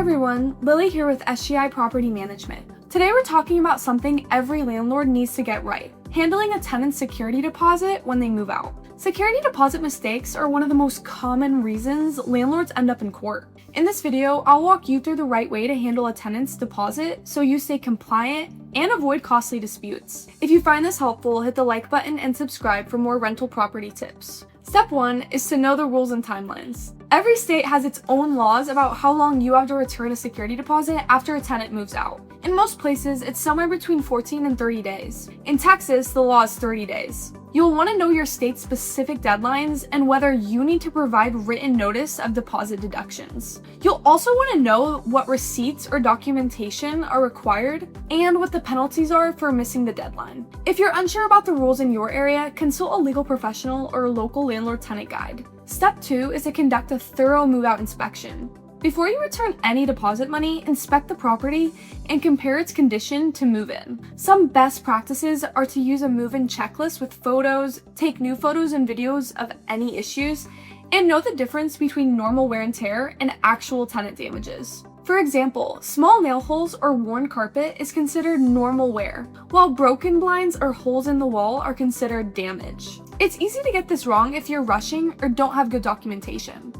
everyone, Lily here with SGI Property Management. Today we're talking about something every landlord needs to get right: handling a tenant's security deposit when they move out. Security deposit mistakes are one of the most common reasons landlords end up in court. In this video, I'll walk you through the right way to handle a tenant's deposit so you stay compliant and avoid costly disputes. If you find this helpful, hit the like button and subscribe for more rental property tips. Step 1 is to know the rules and timelines. Every state has its own laws about how long you have to return a security deposit after a tenant moves out. In most places, it's somewhere between 14 and 30 days. In Texas, the law is 30 days. You'll want to know your state's specific deadlines and whether you need to provide written notice of deposit deductions. You'll also want to know what receipts or documentation are required and what the penalties are for missing the deadline. If you're unsure about the rules in your area, consult a legal professional or a local landlord-tenant guide. Step 2 is to conduct a thorough move-out inspection. Before you return any deposit money, inspect the property and compare its condition to move-in. Some best practices are to use a move-in checklist with photos, take new photos and videos of any issues, and know the difference between normal wear and tear and actual tenant damages. For example, small nail holes or worn carpet is considered normal wear, while broken blinds or holes in the wall are considered damage. It's easy to get this wrong if you're rushing or don't have good documentation.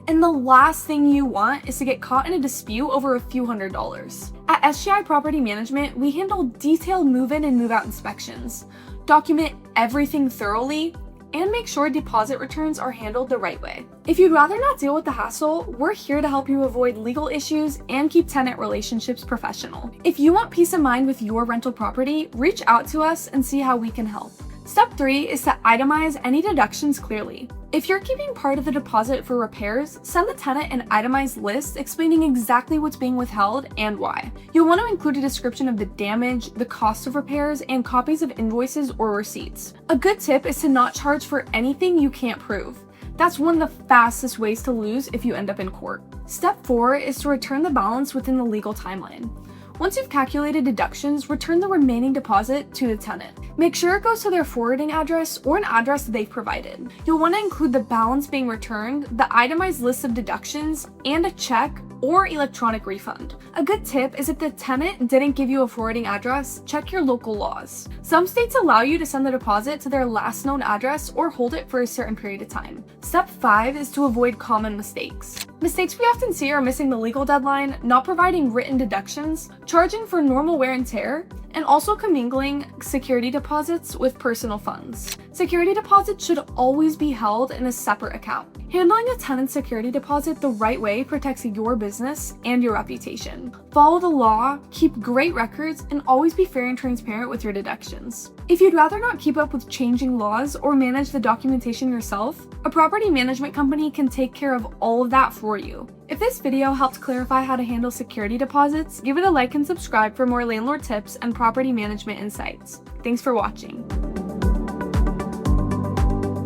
And the last thing you want is to get caught in a dispute over a few $100s. At SGI Property Management, we handle detailed move-in and move-out inspections, document everything thoroughly, and make sure deposit returns are handled the right way. If you'd rather not deal with the hassle, we're here to help you avoid legal issues and keep tenant relationships professional. If you want peace of mind with your rental property, reach out to us and see how we can help. Step 3 is to itemize any deductions clearly. If you're keeping part of the deposit for repairs, send the tenant an itemized list explaining exactly what's being withheld and why. You'll want to include a description of the damage, the cost of repairs, and copies of invoices or receipts. A good tip is to not charge for anything you can't prove. That's one of the fastest ways to lose if you end up in court. Step 4 is to return the balance within the legal timeline. Once you've calculated deductions, return the remaining deposit to the tenant. Make sure it goes to their forwarding address or an address they've provided. You'll want to include the balance being returned, the itemized list of deductions, and a check or electronic refund. A good tip is if the tenant didn't give you a forwarding address, check your local laws. Some states allow you to send the deposit to their last known address or hold it for a certain period of time. Step 5 is to avoid common mistakes. Mistakes we often see are missing the legal deadline, not providing written deductions, charging for normal wear and tear, and also commingling security deposits with personal funds. Security deposits should always be held in a separate account. Handling a tenant's security deposit the right way protects your business and your reputation. Follow the law, keep great records, and always be fair and transparent with your deductions. If you'd rather not keep up with changing laws or manage the documentation yourself, a property management company can take care of all of that for you. If this video helped clarify how to handle security deposits, give it a like and subscribe for more landlord tips and property management insights. Thanks for watching.